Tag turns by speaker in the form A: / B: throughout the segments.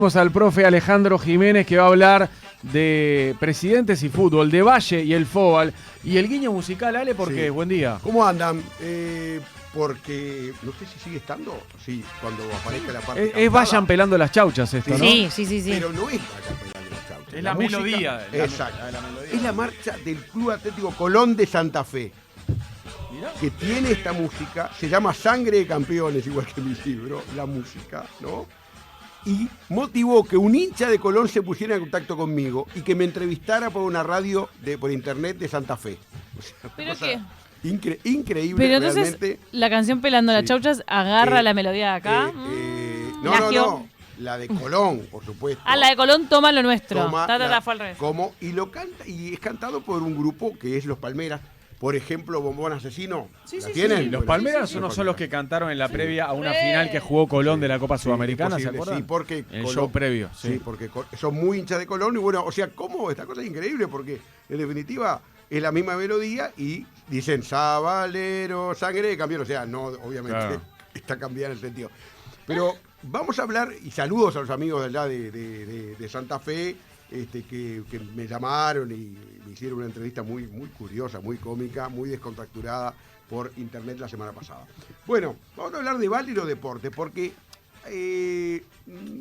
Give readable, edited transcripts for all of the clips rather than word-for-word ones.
A: Vamos al profe Alejandro Jiménez, que va a hablar de presidentes y fútbol, de Valle y el Fóbal. Y el guiño musical, Ale, ¿por qué?
B: Sí.
A: Buen día.
B: ¿Cómo andan? Porque no sé si sigue estando, sí, cuando aparezca la parte cantada.
A: Es Vayan pelando las chauchas esto, ¿no?
C: Sí.
B: Pero no es Vayan pelando las chauchas.
A: Es la
B: música-
A: melodía.
B: Exacto.
A: la melodía.
B: Es la marcha del Club Atlético Colón de Santa Fe,
A: Mirá.
B: que tiene esta música, se llama Sangre de Campeones, igual que mi libro, la música, ¿no? Y motivó que un hincha de Colón se pusiera en contacto conmigo y que me entrevistara por una radio por internet de Santa Fe. O sea, una
C: ¿Pero
B: cosa
C: qué?
B: Increíble,
C: Pero entonces
B: realmente.
C: la canción Pelando las
B: Sí.
C: Chauchas agarra
B: Eh,
C: la melodía de acá.
B: No, la de Colón, por supuesto.
C: La de Colón toma lo nuestro.
B: Toma
C: Fue al revés.
B: y lo canta, y es cantado por un grupo que es Los Palmeras. Por ejemplo, Bombón Asesino.
C: Sí,
B: ¿La
C: sí,
B: tienen?
C: sí.
A: Los
B: Bueno,
A: Palmeras
B: sí,
A: no son los que cantaron en la previa a una
C: Sí.
A: final que jugó Colón de la Copa
B: Sí,
A: Sudamericana,
B: es
A: ¿se
B: posible,
A: acuerdan?
B: Sí, porque
A: El
B: Colón-
A: show previo.
B: Sí, porque son muy hinchas de Colón y bueno, o sea, ¿cómo? Esta cosa es increíble porque en definitiva es la misma melodía y dicen Sabalero, sangre de campeón, o sea, no, obviamente
A: Claro.
B: está cambiada en el sentido. Pero vamos a hablar, y saludos a los amigos de allá de Santa Fe, que me llamaron y me hicieron una entrevista muy, muy curiosa, muy cómica, muy descontracturada por internet la semana pasada. Bueno, vamos a hablar de Valle y los deportes, porque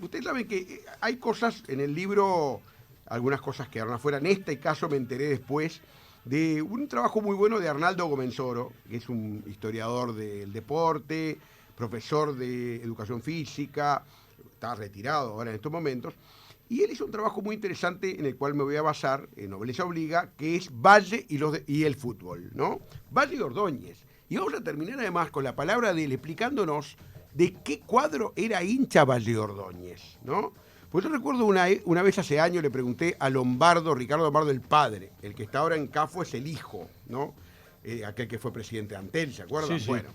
B: ustedes saben que hay cosas en el libro, algunas cosas quedaron afuera. En este caso me enteré después de un trabajo muy bueno de Arnaldo Gomenzoro, que es un historiador del deporte, profesor de educación física, está retirado ahora en estos momentos, y él hizo un trabajo muy interesante en el cual me voy a basar, en Nobleza Obliga, que es Valle y el fútbol, ¿no? Valle y Ordóñez. Y vamos a terminar además con la palabra de él explicándonos de qué cuadro era hincha Valle Ordóñez, ¿no? Pues yo recuerdo una vez hace años le pregunté a Lombardo, Ricardo Lombardo, el padre, el que está ahora en CAFO es el hijo, ¿no? Aquel que fue presidente de Antel, ¿se acuerdan?
A: Sí, sí.
B: Bueno,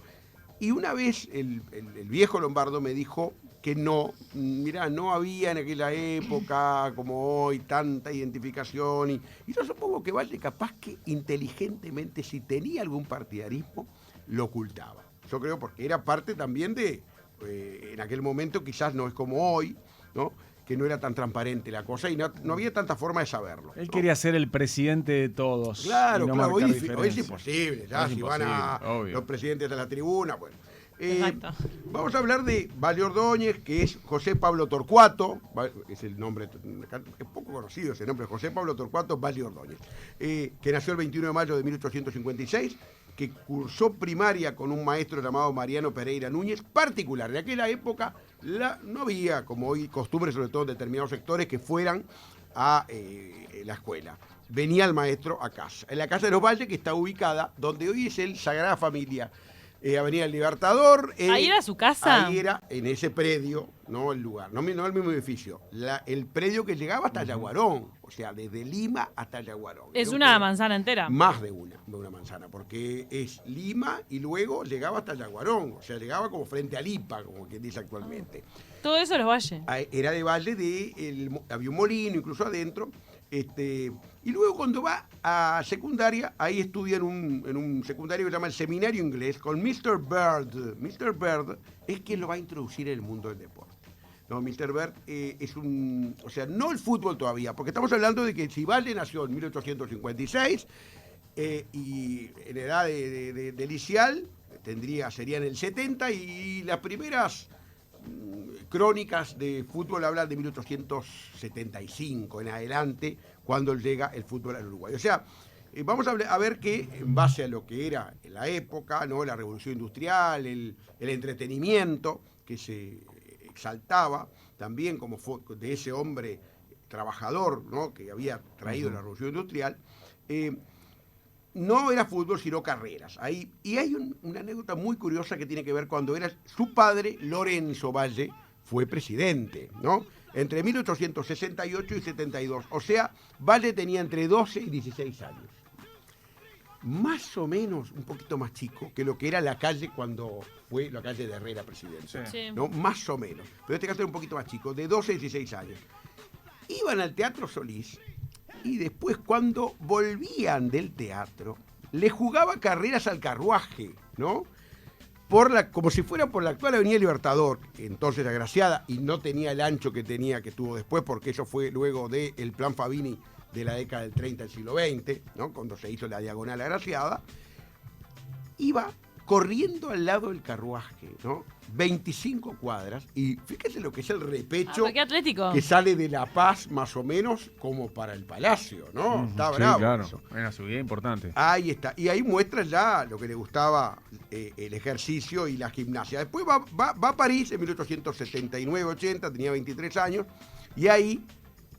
B: y una vez el viejo Lombardo me dijo que no, mirá, no había en aquella época como hoy tanta identificación y yo supongo que Valle capaz que inteligentemente, si tenía algún partidarismo, lo ocultaba. Yo creo porque era parte también de, en aquel momento quizás no es como hoy, ¿no? Que no era tan transparente la cosa y no había tanta forma de saberlo.
A: Él
B: ¿no?
A: quería ser el presidente de todos.
B: Claro,
A: y no
B: claro, hoy
A: marcar
B: es
A: diferencia.
B: imposible, ya
A: Es
B: si van
A: imposible,
B: a
A: obvio.
B: los presidentes de la tribuna, bueno.
C: Exacto.
B: Vamos a hablar de Valle Ordóñez, que es José Pablo Torcuato, es el nombre, es poco conocido ese nombre, José Pablo Torcuato Valle Ordóñez, que nació el 21 de mayo de 1856, que cursó primaria con un maestro llamado Mariano Pereira Núñez, particular. En aquella época no había, como hoy, costumbre, sobre todo en determinados sectores, que fueran a la escuela. Venía el maestro a casa. En la casa de los Valles, que está ubicada donde hoy es el Sagrada Familia, Avenida El Libertador.
C: ¿Ahí era su casa?
B: Ahí era, en ese predio, no el lugar, no el mismo edificio. El predio que llegaba hasta Yaguarón, o sea, desde Lima hasta Yaguarón.
C: Es
B: Era
C: una
B: predio
C: manzana entera.
B: más de una manzana, porque es Lima y luego llegaba hasta Yaguarón, o sea, llegaba como frente a Lipa, como quien dice actualmente.
C: Todo eso los Valle.
B: Era de Valle, había un molino incluso adentro, y luego cuando va a secundaria, ahí estudia en un secundario que se llama el Seminario Inglés con Mr. Bird. Mr. Bird es quien lo va a introducir en el mundo del deporte. No, Mr. Bird es o sea, no el fútbol todavía, porque estamos hablando de que si Valle nació en 1856 y en edad de licial, sería en el 70 y las primeras crónicas de fútbol hablan de 1875 en adelante, cuando llega el fútbol al Uruguay. O sea, vamos a ver que en base a lo que era en la época, ¿no? La revolución industrial, el entretenimiento que se exaltaba, también como fue de ese hombre trabajador, ¿no? Que había traído la revolución industrial, no era fútbol, sino carreras. Y hay una anécdota muy curiosa que tiene que ver cuando era su padre, Lorenzo Valle, fue presidente, ¿no? Entre 1868 y 72. O sea, Valle tenía entre 12 y 16 años. Más o menos, un poquito más chico que lo que era la calle cuando fue la calle de Herrera presidente.
C: Sí.
B: ¿No? Más o menos. Pero en este caso era un poquito más chico, de 12 a 16 años. Iban al Teatro Solís y después cuando volvían del teatro, le jugaba carreras al carruaje, ¿no? como si fuera por la actual Avenida Libertador, entonces agraciada, y no tenía el ancho que tuvo después, porque eso fue luego del plan Fabini de la década del 30 del siglo XX, ¿no? Cuando se hizo la diagonal agraciada, iba corriendo al lado del carruaje, ¿no? 25 cuadras, y fíjese lo que es el repecho
C: qué atlético.
B: que sale de La Paz, más o menos, como para el Palacio, ¿no? Está
A: Sí,
B: bravo
A: claro.
B: eso.
A: Una subida importante.
B: Ahí está. Y ahí muestra ya lo que le gustaba el ejercicio y la gimnasia. Después va a París en 1879-80, tenía 23 años, y ahí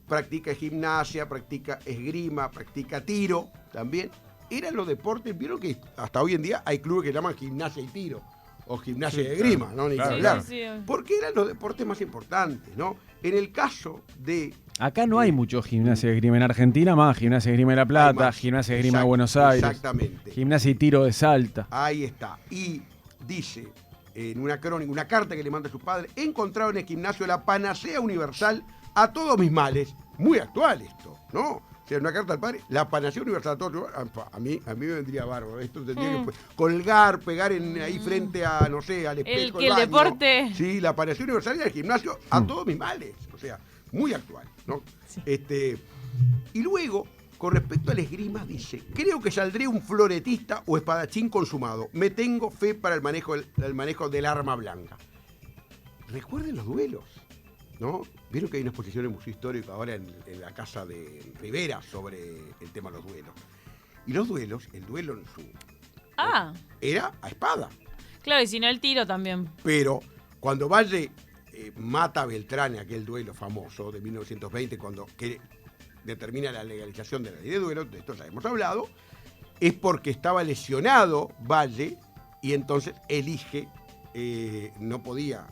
B: practica gimnasia, practica esgrima, practica tiro también. Eran los deportes, vieron que hasta hoy en día hay clubes que llaman gimnasia y tiro, o gimnasia y esgrima, ¿no? Ni que hablar.
C: Sí.
B: Porque eran los deportes más importantes, ¿no? En el caso de...
A: Acá no hay mucho gimnasia de esgrima en Argentina, más gimnasia de esgrima de La
B: Hay
A: Plata,
B: más.
A: gimnasia de esgrima de
B: Exact-
A: Buenos Aires,
B: Exactamente.
A: gimnasia y tiro de Salta.
B: Ahí está. Y dice en una crónica, una carta que le manda a su padre, he encontrado en el gimnasio la panacea universal a todos mis males. Muy actual esto, ¿no? O sea, una carta al padre, la panacea universal a todos mis males. A mí me vendría bárbaro. Esto tendría que colgar, pegar ahí frente a, no sé, al espejo del
C: el
B: baño.
C: deporte.
B: Sí, la panacea universal del gimnasio a todos mis males. O sea, muy actual, ¿no?
C: Sí.
B: Y luego, con respecto al esgrima, dice, creo que saldré un floretista o espadachín consumado. Me tengo fe para el manejo del arma blanca. Recuerden los duelos, ¿no? Vieron que hay una exposición en el Museo Histórico ahora en la casa de Rivera sobre el tema de los duelos. Y los duelos, el duelo en su... era a espada.
C: Claro, y si no el tiro también.
B: Pero cuando Valle mata a Beltrán en aquel duelo famoso de 1920, que determina la legalización de la ley de duelo, de esto ya hemos hablado, es porque estaba lesionado Valle y entonces elige, no podía...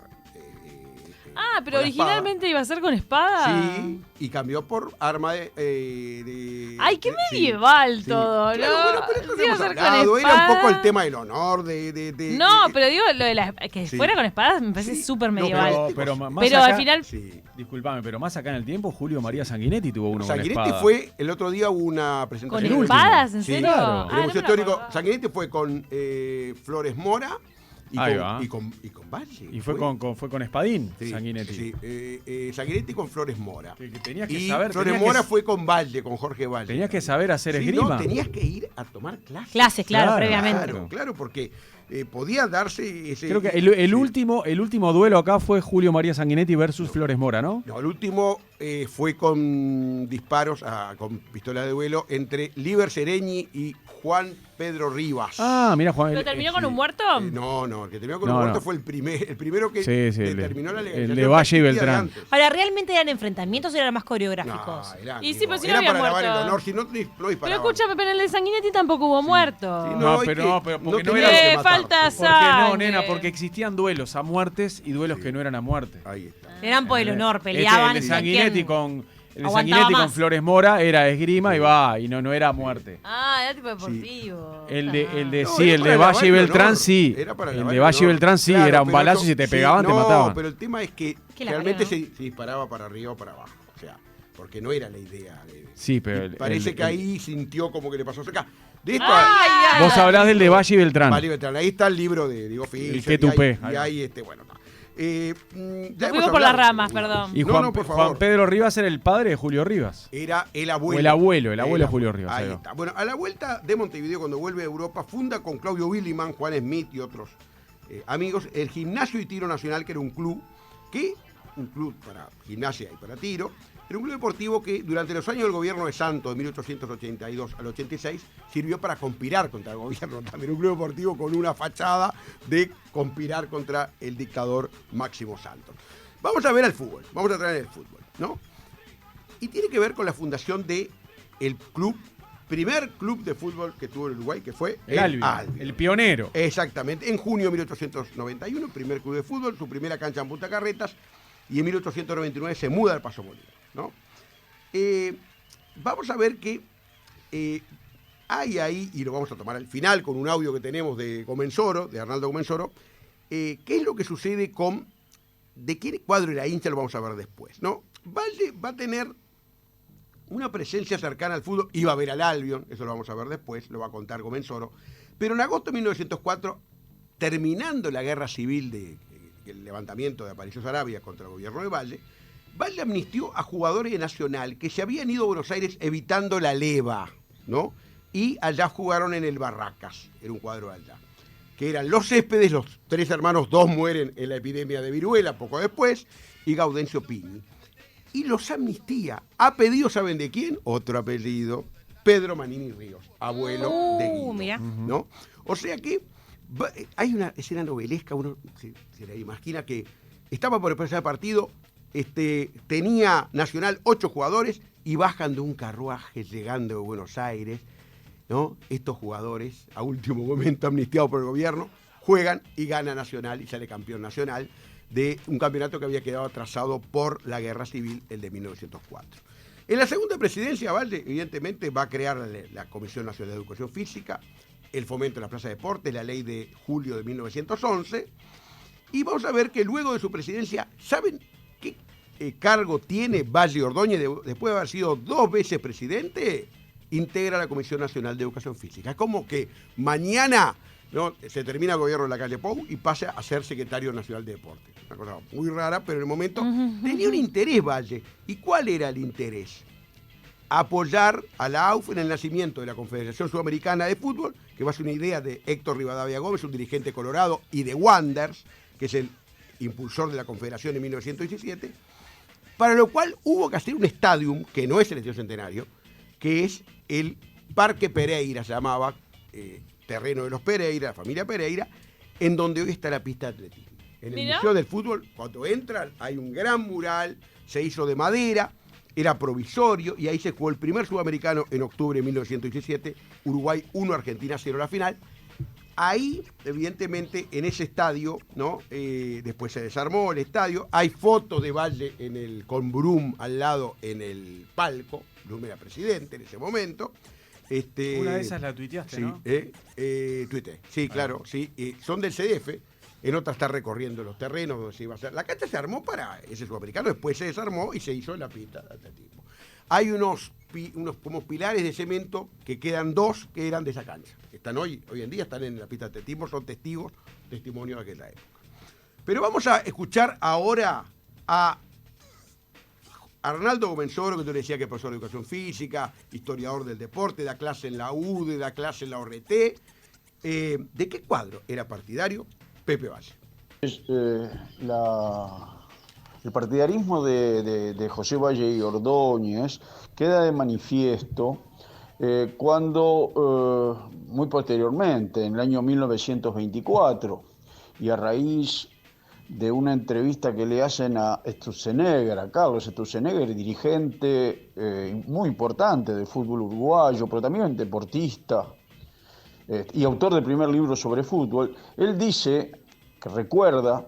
C: Pero
B: con la espada.
C: originalmente iba a ser con espada.
B: Sí, y cambió por arma de
C: Ay, qué
B: sí,
C: medieval
B: sí.
C: todo, ¿no?
B: Claro, bueno, pero esto
C: Sí,
B: lo
C: iba
B: hemos
C: a ser con
B: hablado, era un
C: espada.
B: poco el tema del honor,
C: No, pero digo, lo de que
B: Sí.
C: fuera con espadas me parece
B: Sí,
C: súper
B: no,
C: medieval.
A: Pero
C: Pero
A: acá,
C: al final...
B: Sí.
A: disculpame, pero más acá en el tiempo, Julio María Sanguinetti tuvo uno con
B: Sanguinetti
A: espada.
B: fue, el otro día hubo una
C: ¿Con
B: presentación.
A: el último.
C: espadas? ¿En
B: Sí,
C: serio?
A: claro.
B: En el
C: no me
B: Museo
C: lo
B: Histórico,
C: acordaba.
B: Sanguinetti fue con Flores Mora
A: Ahí va.
B: y con Valle.
A: Y fue con Espadín,
B: Sí,
A: Sanguinetti.
B: sí, Sanguinetti con Flores Mora.
A: Que tenías que
B: Y
A: saber.
B: Flores
A: tenías
B: Mora
A: que-
B: fue con Valle, con Jorge Valle.
A: Tenías que saber hacer
B: Sí,
A: esgrima.
B: no, tenías que ir a tomar clases.
C: Clases, claro,
A: Claro,
C: previamente.
B: Claro, porque podía darse ese...
A: Creo que el
B: sí.
A: último duelo acá fue Julio María Sanguinetti versus Flores Mora, ¿no?
B: No, el último fue con disparos, con pistola de duelo, entre Liber Sereñi y Juan Pedro Rivas.
A: Ah, mira, Juan.
C: ¿Pero terminó con
B: Sí.
C: un muerto?
B: No, el que terminó con
A: No,
B: un muerto
A: no.
B: fue el primero que
A: Sí, el de-
B: terminó la
A: el
B: legalización.
A: de Valle y
B: el día de
A: Beltrán.
B: antes.
D: Ahora, ¿realmente eran enfrentamientos o eran más coreográficos?
B: No, eran,
C: Y sí,
B: digo,
C: pero si no
B: era
C: había
B: para lavar el
C: muerto.
B: honor, si no disparaban.
C: Pero escúchame, pero en el de Sanguinetti tampoco hubo muertos.
B: Sí,
A: No,
B: es
A: pero
B: que
A: no, pero porque no
B: tenían
A: era-
B: que matar.
C: falta
A: ¿Por qué no,
C: sangre.
A: nena? Porque existían duelos a muertes y duelos que no eran a muerte.
B: Ahí está.
D: Eran por el honor,
A: Este,
D: peleaban.
A: el de
D: y
A: Sanguinetti
D: quién
A: con... El de
D: aguantaba
A: Sanguinetti con
D: más.
A: Flores Mora era esgrima y no era muerte.
C: Era tipo deportivo.
A: El
B: No,
A: de
B: era
A: Valle
B: para
A: y
B: lavar el
A: Beltrán
B: honor.
A: sí.
B: Era para
A: El
B: lavar
A: de
B: el
A: Valle y
B: honor.
A: Beltrán sí,
B: Claro,
A: era un
B: pero
A: balazo
B: eso-
A: y si te
B: sí,
A: pegaban te
B: no,
A: mataban.
B: pero el tema es que
D: Que la
B: realmente
D: verdad,
B: se disparaba para arriba o para abajo. O sea, porque no era la idea.
A: Sí, pero
B: Y parece que ahí sintió como que le pasó acá. De esto
A: Vos hablás del de Valle y Beltrán.
B: Vale, Beltrán. Ahí está el libro de Diego Fischer.
A: El que tupé.
B: Y ahí, bueno, está. Ya
C: Nos
B: hemos
C: fuimos por las
B: hablado.
C: ramas, perdón.
A: Y
B: No,
A: Juan,
B: no, por favor.
A: Juan Pedro Rivas era el padre de Julio Rivas.
B: Era el abuelo.
A: O el abuelo de Julio Rivas,
B: Ahí
A: ahí va.
B: está. Bueno, a la vuelta de Montevideo, cuando vuelve a Europa, funda con Claudio Williman, Juan Smith y otros amigos el Gimnasio y Tiro Nacional, que era un club para gimnasia y para tiro. Era un club deportivo que durante los años del gobierno de Santos, de 1882 al 86, sirvió para conspirar contra el gobierno. También un club deportivo con una fachada de conspirar contra el dictador Máximo Santos. Vamos a ver al fútbol, vamos a traer el fútbol, ¿no? Y tiene que ver con la fundación de el primer club de fútbol que tuvo el Uruguay, que fue
A: El Albion, el pionero.
B: Exactamente, en junio de 1891, primer club de fútbol, su primera cancha en Punta Carretas, y en 1899 se muda al Paso Bolívar, ¿no? Vamos a ver que hay ahí, y lo vamos a tomar al final con un audio que tenemos de Comensoro, de Arnaldo Comensoro, qué es lo que sucede de qué cuadro era hincha, lo vamos a ver después, ¿no? Valle va a tener una presencia cercana al fútbol, iba a ver al Albion, eso lo vamos a ver después, lo va a contar Comensoro, pero en agosto de 1904 terminando la guerra civil el levantamiento de Aparicio Saravia contra el gobierno de Valle, Valle amnistió a jugadores de Nacional que se habían ido a Buenos Aires evitando la leva, ¿no? Y allá jugaron en el Barracas, era un cuadro allá, que eran los Céspedes, los 3 hermanos, 2 mueren en la epidemia de viruela poco después, y Gaudencio Pini. Y los amnistía, a pedido, ¿saben de quién? Otro apellido, Pedro Manini Ríos, abuelo de Guido,
D: Mira.
B: ¿no? O sea que hay una escena novelesca, uno se la imagina que estaba por empezar el partido, tenía Nacional 8 jugadores y bajan de un carruaje llegando de Buenos Aires, ¿no? Estos jugadores, a último momento amnistiados por el gobierno, juegan y gana Nacional y sale campeón Nacional de un campeonato que había quedado atrasado por la Guerra Civil, el de 1904. En la segunda presidencia, Valle, evidentemente, va a crear la Comisión Nacional de Educación Física, el fomento de la Plaza de Deportes, la ley de julio de 1911, y vamos a ver que luego de su presidencia, ¿saben qué cargo tiene Valle Ordóñez después de haber sido 2 veces presidente? Integra la Comisión Nacional de Educación Física. Es como que mañana, ¿no?, se termina el gobierno de la calle Pou y pasa a ser secretario nacional de Deportes. Una cosa muy rara, pero en el momento tenía un interés Valle. ¿Y cuál era el interés? Apoyar a la AUF en el nacimiento de la Confederación Sudamericana de Fútbol, que va a ser una idea de Héctor Rivadavia Gómez, un dirigente colorado, y de Wanderers, que es el impulsor de la Confederación en 1917, para lo cual hubo que hacer un estadio, que no es el Estadio Centenario, que es el Parque Pereira, se llamaba, terreno de los Pereira, la familia Pereira, en donde hoy está la pista de atletismo. En el
C: ¿Mirá?
B: Museo del Fútbol, cuando entran, hay un gran mural, se hizo de madera, era provisorio, y ahí se jugó el primer sudamericano en octubre de 1917, Uruguay 1, Argentina 0 la final. Ahí, evidentemente, en ese estadio, ¿no? Después se desarmó el estadio, hay fotos de Valle con Brum al lado en el palco. Brum era presidente en ese momento.
A: Una de esas la tuiteaste,
B: sí,
A: ¿no?
B: Tuiteé, sí, claro, sí. Son del CDF, en otra está recorriendo los terrenos donde se iba a hacer. La cancha se armó para ese sudamericano, después se desarmó y se hizo en la pista de atletismo. Hay unos como pilares de cemento que quedan 2 que eran de esa cancha. Están hoy en día están en la pista de atletismo, son testimonio de aquella época. Pero vamos a escuchar ahora a Arnaldo Gomenzoro, que yo le decía que es profesor de educación física, historiador del deporte, da clase en la UDE, da clase en la ORT. ¿De qué cuadro era partidario Pepe Valle?
E: El partidarismo de José Valle y Ordóñez queda de manifiesto cuando, muy posteriormente, en el año 1924, y a raíz de una entrevista que le hacen a Sturzenegger, a Carlos Sturzenegger, dirigente muy importante del fútbol uruguayo, pero también deportista, y autor del primer libro sobre fútbol, él dice, que recuerda,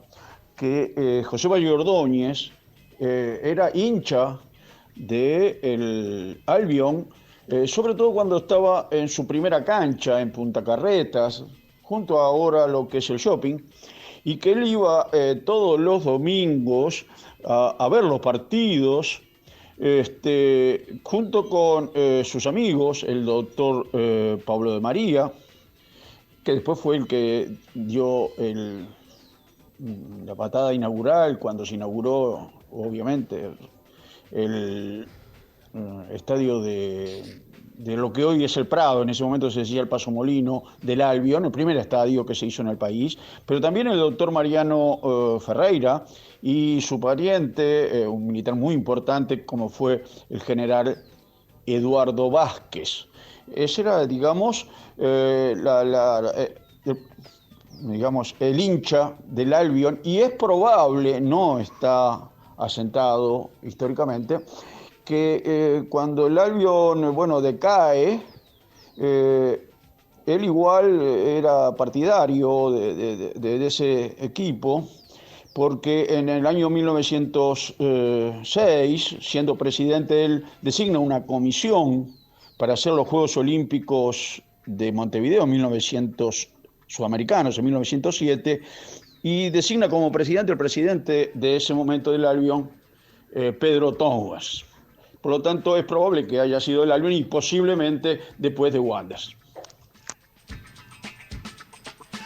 E: que José Valle Ordóñez era hincha del Albion, sobre todo cuando estaba en su primera cancha en Punta Carretas, junto ahora a lo que es el shopping, y que él iba todos los domingos a ver los partidos, junto con sus amigos, el doctor Pablo de María, que después fue el que dio la patada inaugural cuando se inauguró, obviamente, el estadio de lo que hoy es el Prado. En ese momento se decía el Paso Molino del Albion, el primer estadio que se hizo en el país, pero también el doctor Mariano Ferreira y su pariente, un militar muy importante como fue el general Eduardo Vázquez. Ese era, digamos, el hincha del Albion, y es probable, no está asentado históricamente, que cuando el Albion, decae, él igual era partidario de ese equipo, porque en el año 1906, siendo presidente, él designa una comisión para hacer los Juegos Olímpicos de Montevideo, sudamericanos, en 1907, y designa como presidente el presidente de ese momento del Albion, Pedro Thomas. Por lo tanto, es probable que haya sido el Albion y posiblemente después de Wanderers.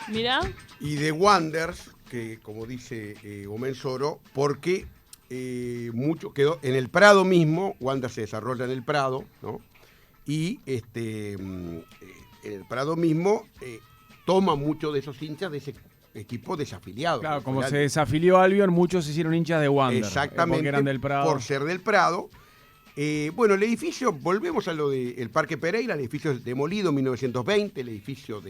C: Mirá.
B: Y de Wanderers, que como dice Omen Soro, porque mucho quedó en el Prado mismo. Wanderers se desarrolla en el Prado, ¿no? Y en el Prado mismo toma mucho de esos hinchas de ese equipo desafiliado.
A: Claro, como se desafilió Albion, muchos se hicieron hinchas de Wander.
B: Exactamente,
A: porque eran del Prado.
B: por ser del Prado. Bueno, el edificio, volvemos a lo del Parque Pereira, el edificio es demolido en 1920, el edificio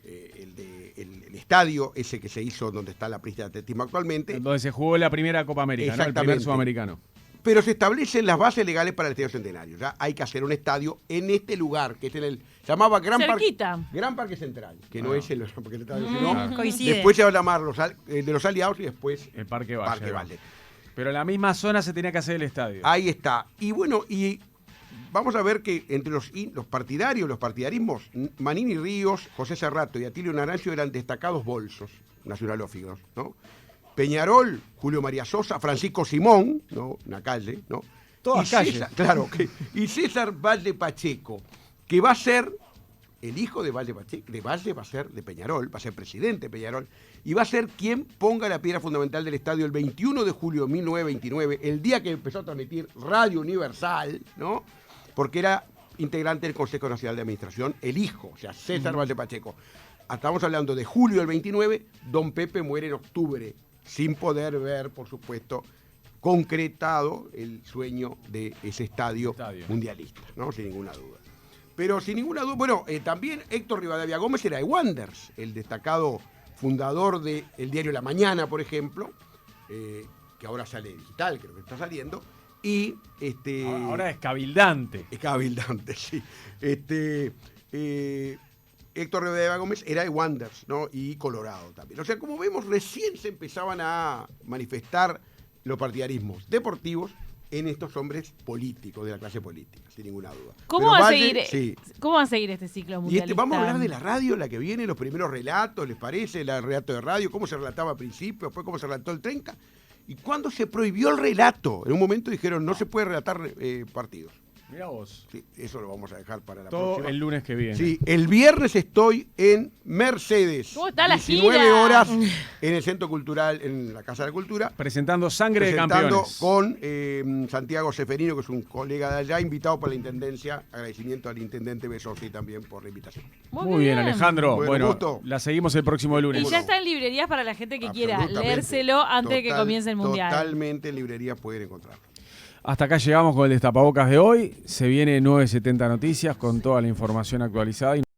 B: el estadio ese que se hizo donde está la pista de atletismo actualmente.
A: Donde se jugó la primera Copa América, ¿no? El primer sudamericano.
B: Pero se establecen las bases legales para el Estadio Centenario. Ya hay que hacer un estadio en este lugar, que es se llamaba Gran Parque Central, que no es el estadio, sino
D: Coincide.
B: después se va a llamar de los Aliados y después
A: el Parque Valle.
B: Valle.
A: Pero en la misma zona se tenía que hacer el estadio.
B: Ahí está. Y bueno, y vamos a ver que entre los partidarios, los partidarismos, Manini Ríos, José Serrato y Atilio Naranjo eran destacados bolsos nacionalófigos, ¿no? Peñarol, Julio María Sosa, Francisco Simón, ¿no? Una calle, ¿no?
A: Todas calles.
B: Claro, y César Valle Pacheco, que va a ser el hijo de Valle Pacheco, va a ser de Peñarol, va a ser presidente de Peñarol, y va a ser quien ponga la piedra fundamental del estadio el 21 de julio de 1929, el día que empezó a transmitir Radio Universal, ¿no? Porque era integrante del Consejo Nacional de Administración, el hijo, o sea, César Valle Pacheco. Estamos hablando de julio del 29, don Pepe muere en octubre, sin poder ver, por supuesto, concretado el sueño de ese estadio mundialista, ¿no? Sin ninguna duda. Pero sin ninguna duda, bueno, también Héctor Rivadavia Gómez era de Wanderers, el destacado fundador del diario La Mañana, por ejemplo, que ahora sale digital, creo que está saliendo, y
A: ahora es cabildante.
B: Es cabildante, sí. Héctor Rivadavia Gómez era de Wanderers, ¿no? Y Colorado también. O sea, como vemos, recién se empezaban a manifestar los partidarismos deportivos en estos hombres políticos, de la clase política, sin ninguna duda.
C: ¿Cómo va a seguir este ciclo mundialista?
B: Y vamos a hablar de la radio, la que viene, los primeros relatos, ¿les parece? El relato de radio, cómo se relataba al principio, después cómo se relató el 30. ¿Y cuándo se prohibió el relato? En un momento dijeron, no se puede relatar partidos.
A: Mirá vos.
B: Sí, eso lo vamos a dejar para la
A: todo
B: próxima.
A: El lunes que viene.
B: Sí, el viernes estoy en Mercedes.
C: ¿Cómo está la
B: 19
C: gira?
B: horas en el Centro Cultural, en la Casa de la Cultura.
A: Presentando Sangre de Campeones.
B: Con Santiago Seferino, que es un colega de allá, invitado por la Intendencia. Agradecimiento al Intendente Besosi también por la invitación.
A: Muy bien, Alejandro. Bueno,
B: gusto.
A: La seguimos el próximo lunes.
C: Y ya está en librerías para la gente que quiera
B: Absolutamente.
C: leérselo antes de que comience el Mundial.
B: Totalmente en librerías pueden encontrarlo.
A: Hasta acá llegamos con el Destapabocas de hoy. Se viene 970 Noticias con toda la información actualizada.